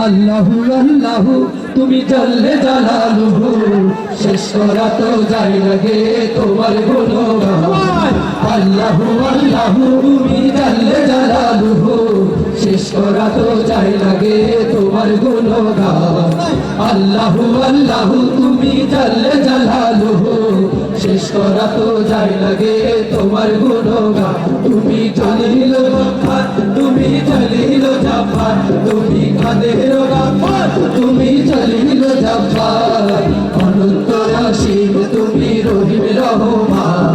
আল্লাহু আল্লাহু তুমি জাল্লে জালালুহু শেষ করা তো যায় লাগে তোমার গুণগান আল্লাহু আল্লাহু তুমি জাল্লে জালালুহু শেষ করা তো যায় লাগে তোমার গুণগান আল্লাহু আল্লাহু তুমি জাল্লে জালালুহু শেষ করা তো যায় লাগে তোমার গুণগান তুমি জালিল জাফর তুমি জালিল জাফর তুমি কাদের গাফর তুমি জালিল জাফর অনন্ত রাশিদ তুমি রহিম রহমান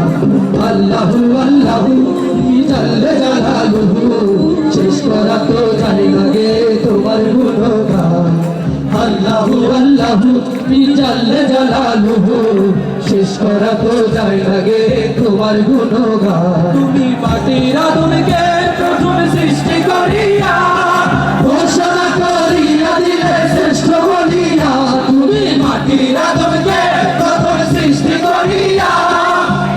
আল্লাহু আল্লাহু তুমি জাল্লে জালালুহু শেষ করা তো যায় লাগে তোমার গুণগান আল্লাহু আল্লাহু তুমি জাল্লে জালালুহু শেষ করা তো যায় লাগে তোমার গুণগান তুমি মাটির আদমকে প্রথম সৃষ্টি করিয়া ঘোষণা করিয়া দিলে শ্রেষ্ঠ বলিয়া তুমি মাটির আদমকে প্রথম সৃষ্টি করিয়া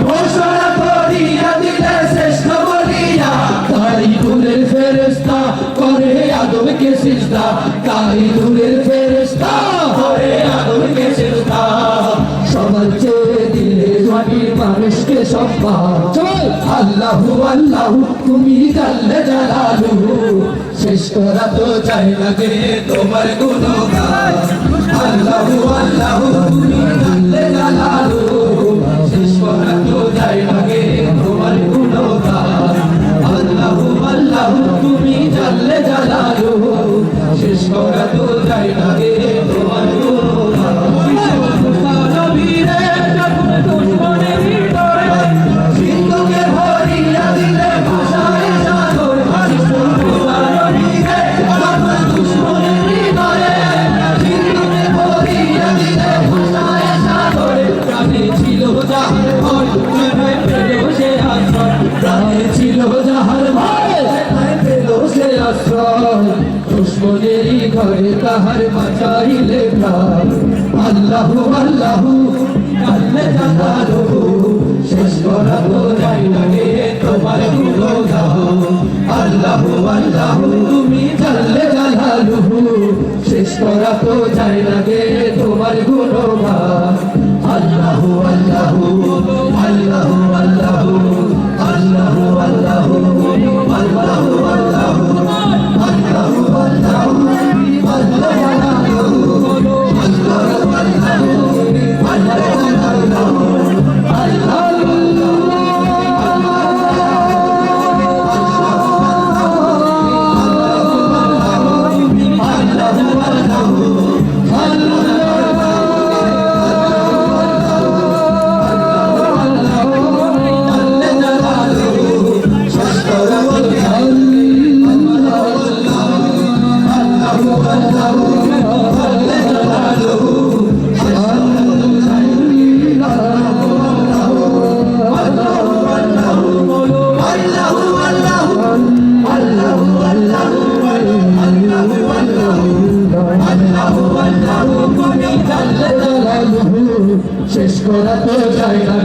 ঘোষণা করিয়া দিলে শ্রেষ্ঠ বলিয়া তাই দূরের ফেরেশতা করে আদমকে সিজদা তাই দূরের ফেরেশতা করে আদমকে সিজদা সবার চেয়ে দিলে মাটির মানুষকে সম্মান আল্লাহু আল্লাহু তুমি জাল্লে জালালুহু শেষ করা তো চাই লাগে তোমার গুণগান আল্লাহু আল্লাহু তুমি জাল্লে জালালুহু শেষ করা তো চাই লাগে তোমার গুণগান আল্লাহু আল্লাহু তুমি জাল্লে জালালুহু শেষ করা তো চাই লাগে তোমার গুণগান দুশ্মনেরই ঘরে তাহার বাঁচাইলে প্রাণ আল্লাহু আল্লাহু জাল্লে জালালুহু শেষ করা তো যায় লাগে তোমার গুণগান আল্লাহু আল্লাহু তুমি জাল্লে জালালুহু শেষ করা তো যায় লাগে তোমার গুণগান আল্লাহু আল্লাহু আল্লাহু আল্লাহু আল্লাহু আল্লাহু আল্লাহু আল্লাহু শেষ করা তো যায় না